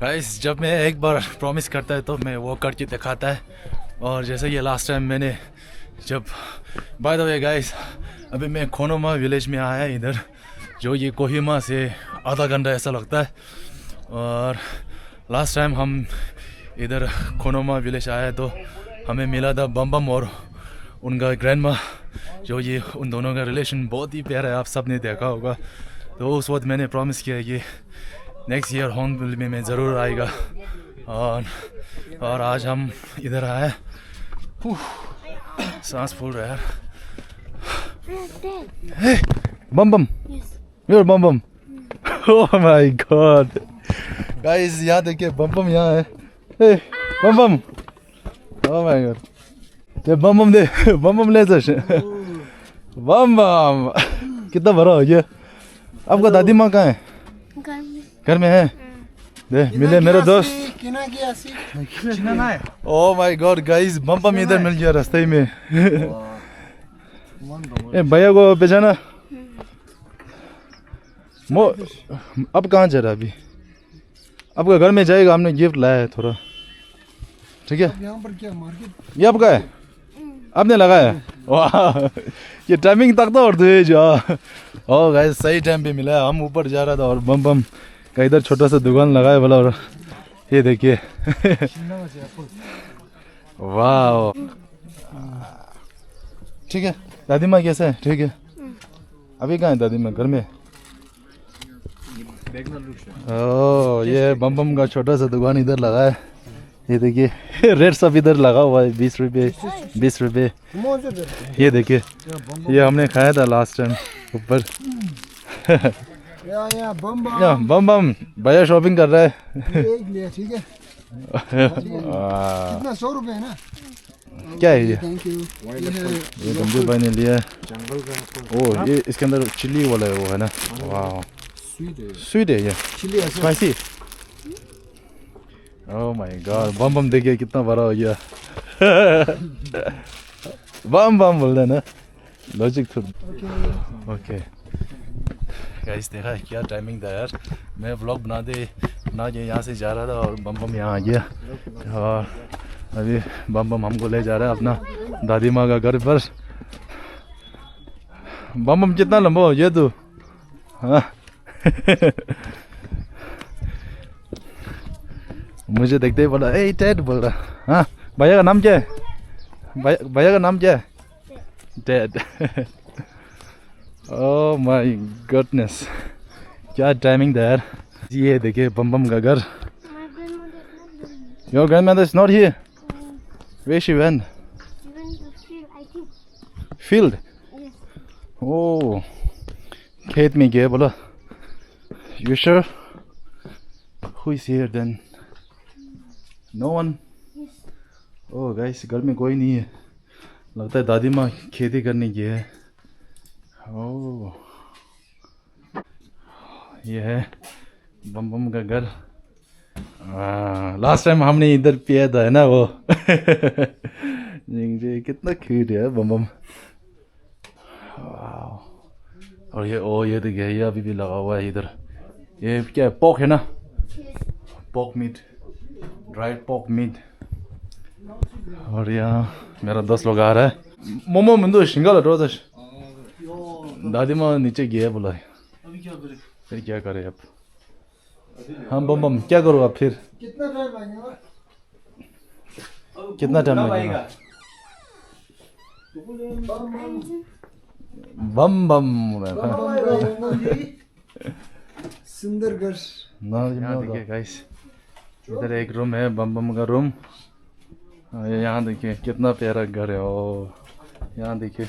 Guys जब मैं एक बार प्रॉमिस करता है तो मैं वो करके दिखाता है। और जैसे कि लास्ट टाइम मैंने जब बाय द वे गाइस अभी मैं खोनोमा विलेज में आया इधर, जो ये कोहिमा से आधा घंटा ऐसा लगता है। और लास्ट टाइम हम इधर खोनोमा विलेज आए तो हमें मिला था बम बम और उनका ग्रैंडमा, जो ये उन दोनों का रिलेशन बहुत ही प्यारा है, आप सब ने देखा होगा। तो उस वक्त मैंने प्रॉमिस किया कि नेक्स्ट ईयर हॉर्नबिल में मैं ज़रूर आएगा। और आज हम इधर आए, सांस फूल रहा है यार। Hey, bomb bomb, you're bomb bomb. Oh my god, guys यहाँ देखिए बम बम यहाँ है। Hey, bomb bomb. Oh my god, ये बम बम दे, बम बम ले सच। बम बम कितना बड़ा हो गया। आपका दादी माँ कहाँ है? घर में है। दे मिले मेरे दोस्त। Oh my god guys, बम बम इधर मिल गया रास्ते ही में। ए भैया को पहचाना? मो अब कहाँ जा रहा अभी? आपका घर में जाएगा, हमने गिफ्ट लाया है थोड़ा, ठीक है? यहाँ पर क्या मार्केट? ये आपका है? आपने लगाया? वाह, ये टाइमिंग तक था और तो जो ओ गाइस सही टाइम पे मिला। हम ऊपर जा रहा था और बम बम का इधर छोटा सा दुकान लगाया बोला, और ये देखिए। वाह, ठीक है। दादी माँ कैसे है? ठीक है। अभी कहाँ है दादी माँ? घर में। ओह ये बम बम का छोटा सा दुकान इधर लगा है, ये देखिए। रेट सब इधर लगा हुआ है, 20 रुपये 20 रुपये। ये देखिए, ये हमने खाया था लास्ट टाइम ऊपर। बम बम भैया शॉपिंग कर रहा है। ठीक है। कितना 100 रुपये है ना? क्या है ये? Thank you. ये गंजू भाई ने लिया। ओह ये इसके अंदर चिल्ली वाला है वो, है ना? वाह स्वीट है ये, स्पाइसी। ओह माय गॉड, बम बम देखिए कितना बड़ा हो गया। बम बम बोल रहा है ना, लॉजिक थोड़ा। ओके गाइस देखा है क्या टाइमिंग था यार। मैं व्लॉग बना के यहाँ से जा रहा था और बम बम यहाँ आ गया। और अभी बम बम हमको ले जा रहा है अपना दादी माँ का घर पर। बम बम कितना लंबा हो गया तू? हाँ। मुझे देखते ही बोला ए टेड बोल रहा। हाँ भैया का नाम क्या है? भैया का नाम क्या है? टेड। ओह माय गॉडनेस, क्या टाइमिंग था यार। ये देखिए बम बम का घर। Your grandmother is not here. Where she went? She went to field, I think. Field? Yes. Oh, खेत में गया बोला। You sure? Who is here then? No one? Yes. Oh guys, घर में कोई नहीं है, लगता है दादी माँ खेती करने गई है। ओह ये है बम बम का घर। लास्ट टाइम हमने इधर पिया था, है ना वो। ये कितना क्यूट है बम बम। और ये देखिए, ये अभी भी लगा हुआ है इधर। ये क्या है? पोक है ना? पोक मीट, ड्राइड पोक मीट। और यहाँ मेरा 10 लोग आ रहा है। मोमो मंदो शिंगल रोज दादी माँ नीचे गया बोला है। अभी क्या करे? फिर क्या करे अब? हम बम बम क्या करो अब फिर? कितना टाइम लगेगा? कितना टाइम लगेगा? बम बम सुंदर घर। यहाँ देखिए गाइस, इधर एक रूम है बम बम का रूम। यहाँ देखिए कितना प्यारा घर है। ओ यहाँ देखिए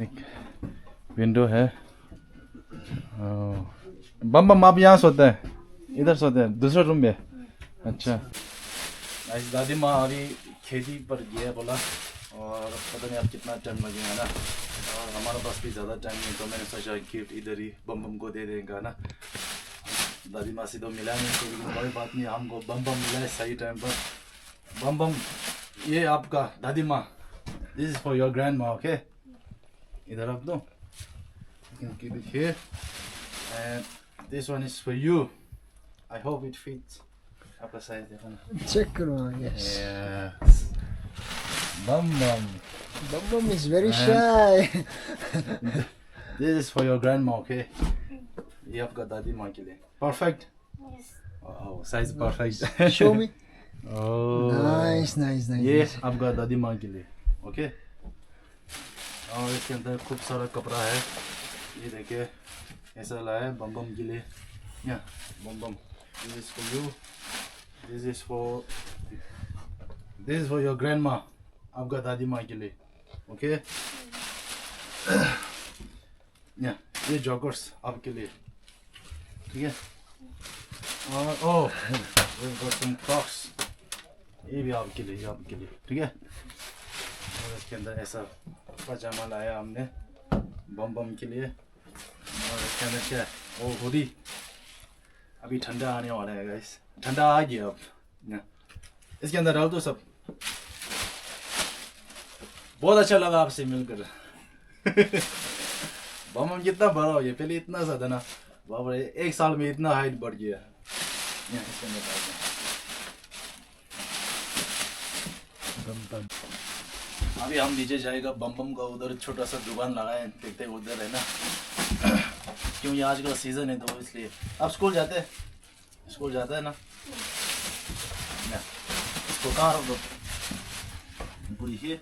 एक विंडो है। बम बम आप यहाँ सोते हैं? इधर सोते हैं दूसरा रूम में? अच्छा गाइस, दादी माँ अभी खेती पर गया बोला, और पता नहीं अब कितना टाइम लगेगा ना। और हमारे पास भी ज़्यादा टाइम नहीं, तो मैंने सोचा गिफ्ट इधर ही बम बम को दे देगा ना। दादी माँ से तो मिला नहीं, तो कोई बात नहीं, हमको बम बम मिला है सही टाइम पर। बम बम ये आपका दादी माँ, this is for your grand माँ। ओके इधर रख दो, keep it here, and this one is for you, I hope it fits. आपका साइज देखो ना. Check करो. Yes. Yes. Bum bum. Bum is very shy. This is for your grandma, okay? ये आपका दादी माँ के लिए. Perfect. Yes. Oh, size perfect. Show me. Oh. Nice. ये आपका दादी माँ के लिए, okay? और इसके अंदर खूब सारा कपड़ा है. ये देखिए, ऐसा लाया है बम बम के लिए. Yeah, bum bum. This is for you. This is for your grandma. आपका दादी माँ के लिए, okay? Yeah, ये जॉगर्स आपके लिए, ठीक है? और we've got some Crocs. ये भी आपके लिए, ठीक है? और इसके अंदर ऐसा पजामा लाया हमने बम बम के लिए. और इसके अंदर क्या है? हुडी. अभी ठंडा आने वाला है गाइस. ठंडा आ गया अब. इसके अंदर डाल दो सब. बहुत अच्छा लगा आपसे मिलकर. बम बम कितना बड़ा हो गया. पहले इतना सा था ना, बाप रे, 1 साल में इतना हाइट बढ़ गया. इसके अंदर डाल दो. अभी हम नीचे जाएगा. बम बम का उधर छोटा सा दुकान लगाए, देखते हैं उधर है ना. क्योंकि आज का सीजन है तो इसलिए. आप स्कूल जाते हैं? स्कूल जाता है ना? इसको कहाँ रख दो? पूरी ही.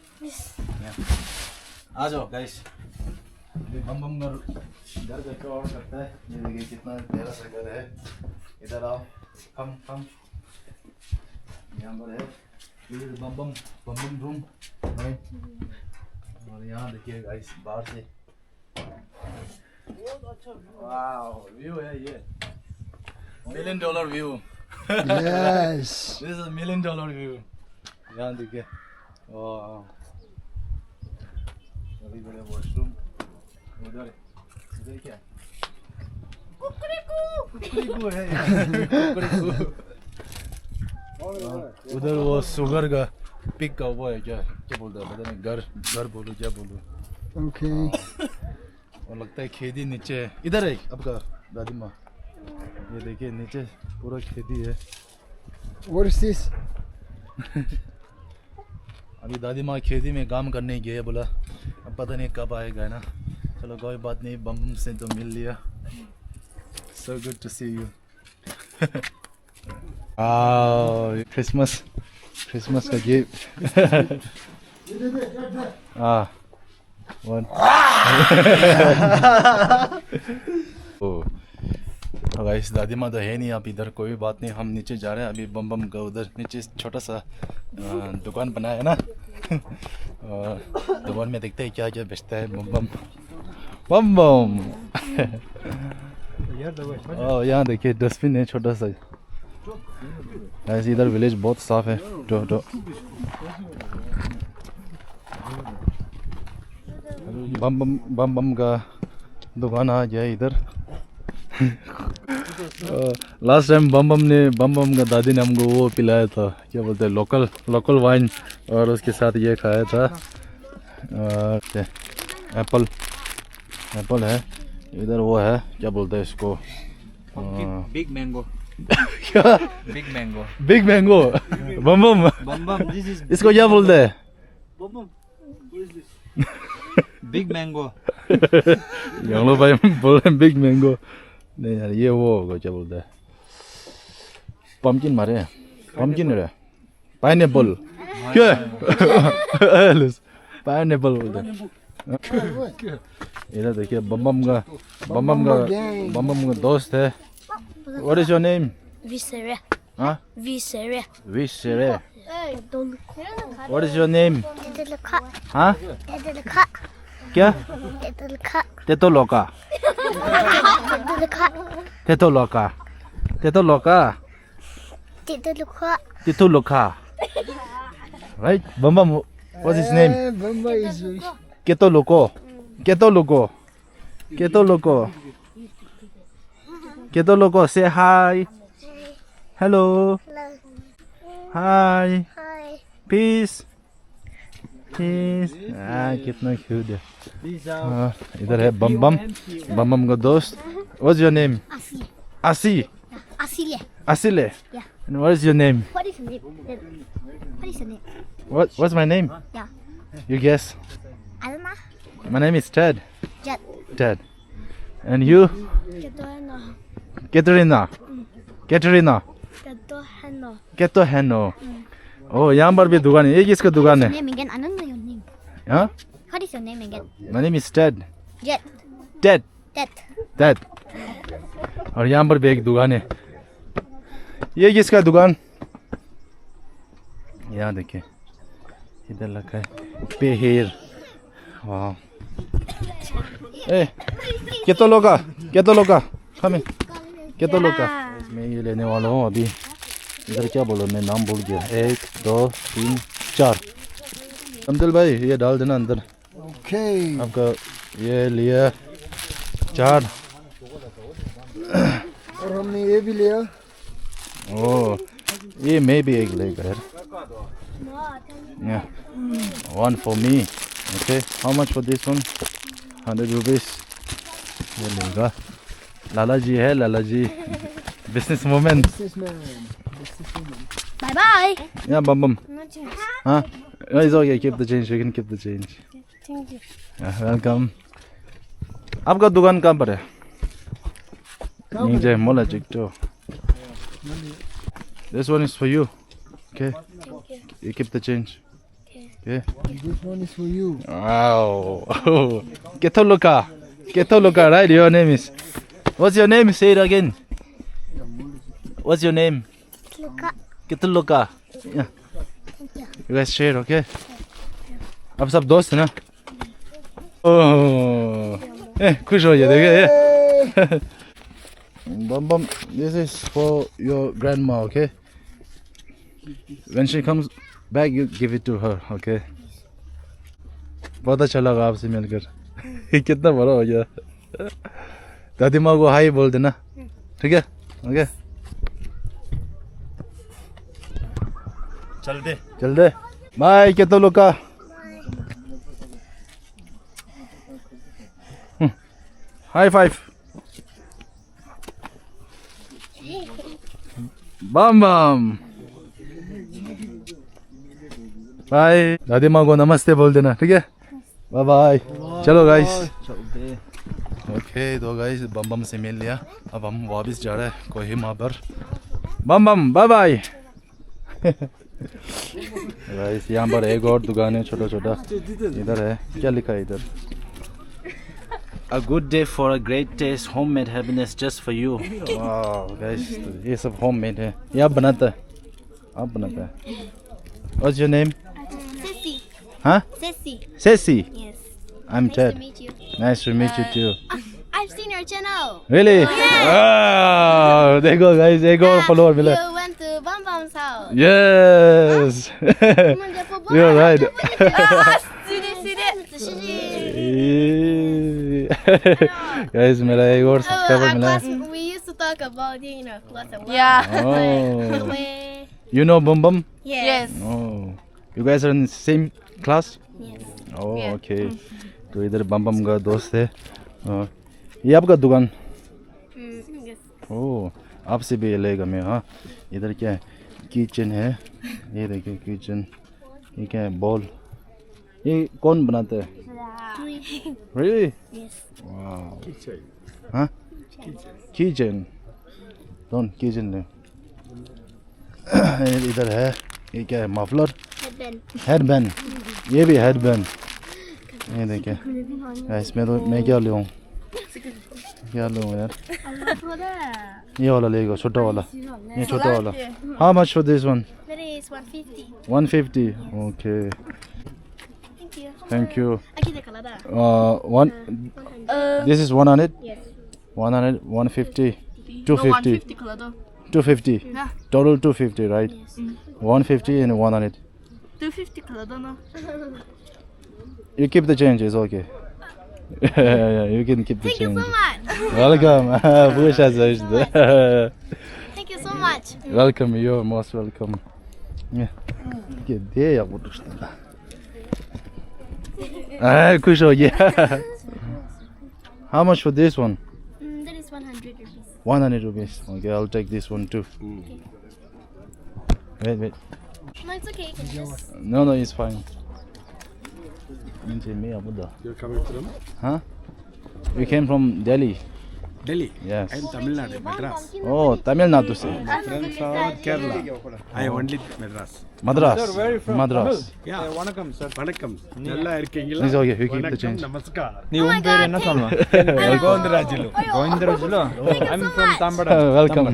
आ जाओ गाइस. बम बम घर का और करता है. ये देखिए कितना प्यारा सा घर है. इधर आओ. कम यहाँ पर है. ये बम बम रूम. और यहाँ देखिए गाइस बाहर से वाओ व्यू है. ये $1 million view. Yes. This is $1 million view. यहाँ देखिए. वाह, बड़ी बड़े वॉशरूम. उधर क्या? कुकड़ीकू है. उधर वो शुगर का पिक का वो है. क्या बोलता है पता नहीं. घर बोलो क्या बोलो. Okay. और लगता है खेती नीचे है. इधर है आपका दादी माँ. ये देखिए नीचे पूरा खेती है. What is this? अभी दादी माँ खेती में काम करने गए. बोला अब पता नहीं कब आएगा ना. चलो कोई बात नहीं. बम बम से तो मिल लिया. So good to see you. Christmas का गिफ्ट. वन. गाइस दादी माँ तो है नहीं. आप इधर कोई बात नहीं. हम नीचे जा रहे हैं अभी. बम बम का उधर नीचे छोटा सा दुकान बनाया है ना. और दुकान में देखते हैं क्या क्या बेचता है. बम बम. यहाँ देखिए डस्टबिन है छोटा सा. ऐसे इधर विलेज बहुत साफ है. तो बम बम का दुकान आ गया इधर. लास्ट टाइम बम बम का दादी ने हमको वो पिलाया था. क्या बोलते हैं लोकल वाइन. और उसके साथ ये खाया था. एप्पल है इधर. वो है क्या बोलते हैं इसको. Big mango. क्या? Big mango. बम बम. इसको क्या बोलते हैं? Big mango. यांगलो भाई बोल रहे बिग मैंगो. नहीं यार ये वो होगा क्या बोलते हैं. पम्पकिन मारे. पम्पकिन है. पाइनएप्पल. क्या? पाइनएप्पल बोलते हैं. इधर देखिए बम बम का दोस्त है. What is your name? Visere. Huh? Visere. Visere. Don't. What is your name? Little cat. Huh? Little cat. क्या? Little cat. Teto loca. Little cat. Teto loca. Little cat. Teto loca. Right? Bam bam. What's his name? Bamba is very shy. Keto loco. Say hi. Hello. Hi. Hi. Peace. कितना cute है. इधर है बम बम का दोस्त. What's your name? Asi. Asi. Asile. Asile. Yeah. And what is your name? What is your name? What is your name? What's my name? Yeah. You guess. Alma. My name is Ted. Jet. Ted. And you? Ketoheno. Katerina. Katerina. Ketoheno. Ketoheno. Oh, यहाँ पर भी दुकान है. ये किसका दुकान है? Name again. I don't know your name. हाँ? What is your name again? My name is Ted. Jet. Ted. Jet. Ted. और यहाँ पर भी एक दुकान है. ये किसका दुकान? यहाँ देखिए. इधर लगा है. पेहेर. वाह. ए, कितना लोगा? कितना लोगा? Come कितना लोगा? मैं ये लेने वाला हूँ अभी. इधर क्या बोलो? मैं नाम भूल गया. 1, 2, 3, 4. अब्दुल भाई ये डाल देना अंदर. Okay. आपका ये लिया 4. और हमने ये भी लिया. Oh, ये मैं भी एक लेगा यार. Yeah. One for me. Okay. How much for this one? 100 rupees. ये लेगा. लाला जी है लाला जी. Business woman. Businessman. Bye bye. Yeah, bum. Huh? No, it's okay. Keep the change. You can keep the change. Thank you. Yeah, welcome. आपका दुकान कहाँ पर है? नीचे मोला चिकटो. This one is for you. Okay. You keep the change. Okay. This one is for you. Wow. Ketoluka. Ketoluka, right? Your name is. What's your name? Say it again. What's your name? Luka. Ketoluka. Yeah. You guys share, okay? आप सब दोस्त हैं ना? Oh. खुश हो जाए देखिए. Bum, this is for your grandma, okay? When she comes back, you give it to her, okay? बहुत अच्छा लगा आपसे मिलकर. कितना बड़ा हो गया. दादी माँ को हाय बोल देना. ठीक है? Okay? चल दे. Bye, कितना लोग का. High five. Bam bam. Bye. दादी माँ को नमस्ते बोल देना. ठीक है? Bye bye. चलो guys. Okay, तो guys बम बम से मिल लिया. अब हम वापस जा रहे हैं कोहिमा पर. बम बम. Bye bye. Guys यहाँ पर एक और दुकान है छोटा छोटा. इधर है. क्या लिखा है इधर? A good day for a great taste, homemade happiness just for you. Wow, guys, ये सब homemade है. ये आप बनाता है? आप बनाता है? What's your name? Sissy. Huh? Sissy. Ceci. Yes. I'm Nice Ted. to meet you. Nice to meet you too. I've seen your channel. Really? Wow, देखो guys, एक और follower मिला. You went to Bam Bam's house. Yes. You're right. Guys, मेरा एक और subscriber मिला. We used to talk about lots of Oh. Where- You know Bum Bum? Yes. Oh. You guys are in the same class? Yes. Oh, okay. तो इधर बम बम का दोस्त है. ये आपका दुकान? Yes. ओह, आपसे भी लेगा मैं. हाँ, इधर क्या है? किचन है. ये देखिए किचन. ये क्या है? बॉल. ये कौन बनाता है? Really? Yes. Wow. हाँ? Kitchen. Don't kitchen ले. इधर है. ये क्या है? मफलर. Headband. हेडबैंड. ये भी हेडबैंड. ये देखिए. इसमें तो मैं क्या लूँ? क्या लूँ यार? ये वाला लेगा छोटा वाला. ये छोटा वाला. How much for this one? That is 150. 150. Okay. Thank you. Thank you. Aqui da Canadá. One. This is 100. Yes. 100. 150. 250. 150 250. Yeah. Total 250, right? Yes. 150 and 100. 250 Canada no. You keep the change. It's okay. Yeah, you can keep the Thank you change. so much. Welcome. Push us. Thank you so much. Welcome. You're most welcome. Yeah. Get there. खुश हो गया. How much for this one? That is 100 rupees. 100 rupees. Okay, I'll take this one too. Wait. No, it's okay. You can just... No, it's fine. You're coming from Huh? We came from Delhi. Delhi. Yes. I'm Tamil Nadu, Madras. Oh, Tamil Nadu se. Friends are Kerala. I only Madras. Madras. Sir, where are you from? Madras. Yeah. Vanakkam, sir. வணக்கம் நல்லா இருக்கீங்களா It's okay. We keep the வணக்கம் change. நமஸ்கார் నీ ఊరి పేరు ఎన్న Salma Govindarajulu గోవిందరాజులో I'm from Tambada. Welcome.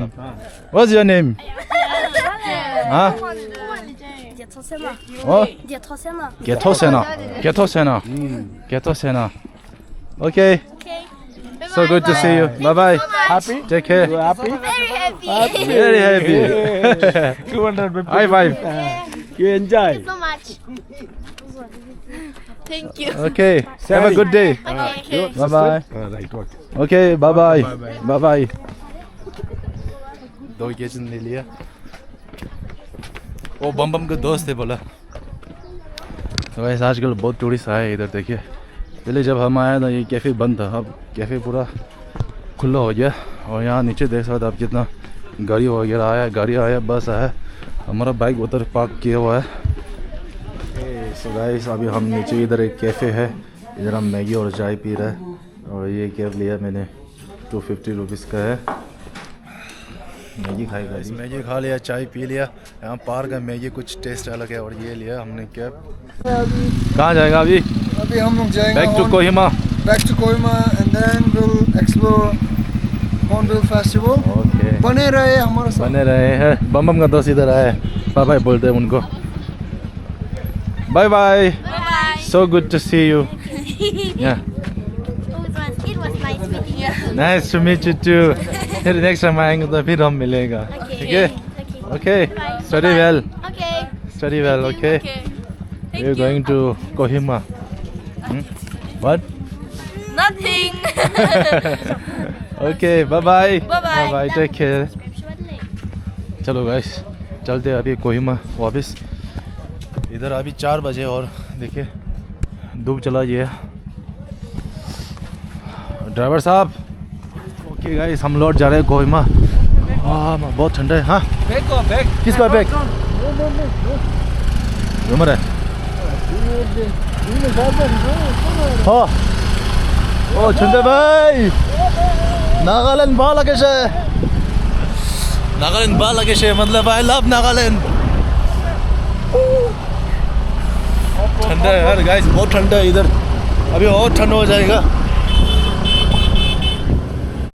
What's your name? Huh? Oh, Ghetto Sena. Okay. Okay. So good to see you. Bye bye. Happy? Take care. You happy? Very happy. Very happy. 250. High five. You enjoy. So much. Thank you. Okay. Have a good day. Okay. Bye bye. Right, okay. Okay. Bye bye. Bye-bye. Bye bye. दो केजन ले लिया. वो बम का दोस्त है बोला. तो वैसे आजकल बहुत टूरिस्ट आए इधर देखिए. पहले जब हम आए ना ये कैफ़े बंद था. अब कैफ़े पूरा खुला हो गया. और यहाँ नीचे देख सकते आप कितना गाड़ी वगैरह आया. गाड़ी आया, बस आया. हमारा बाइक उधर पार्क किया हुआ है. सो गाइस अभी हम नीचे इधर एक कैफ़े है. इधर हम मैगी और चाय पी रहे हैं. और ये कैब लिया मैंने 250 रुपीज़ का है. मैगी खाएगा. मैगी खा लिया, चाय पी लिया. यहाँ पार्क है, मैगी कुछ टेस्ट अलग है. और ये लिया हमने कैब. कहाँ जाएगा अभी? अभी हम लोग जाएंगे back to Kohima. back to Kohima and then we'll explore Hornbill Festival. Okay. बने रहे हमारे साथ. बने रहे हैं. बम का दोस्त इधर आए. बाय बाय बोलते हैं उनको. Bye bye. Bye. So good to see you. Yeah. It was nice meeting you. Nice to meet you too. फिर next time आएंगे तो फिर हम मिलेगा. ठीक है? Okay. Study well. Okay. Study well. Okay. We're going to Kohima. What? Nothing. Okay. Bye bye. Bye-bye. Bye. Take care. चलो guys चलते हैं अभी कोहिमा वापस. इधर अभी 4 बजे और देखिए धूप चला गया. ड्राइवर साहब. ओके गाइस हम लौट जा रहे हैं कोहिमा. हाँ बहुत ठंडा है. हाँ Back. किसका बैग? उमर है. हाँ ओ चंदे भाई नागालैंड बाल लगे से. नागालैंड बाल लगे से मतलब आई लव नागालैंड. ठंडा है यार गाइस बहुत ठंडा है इधर. अभी और ठंड हो जाएगा.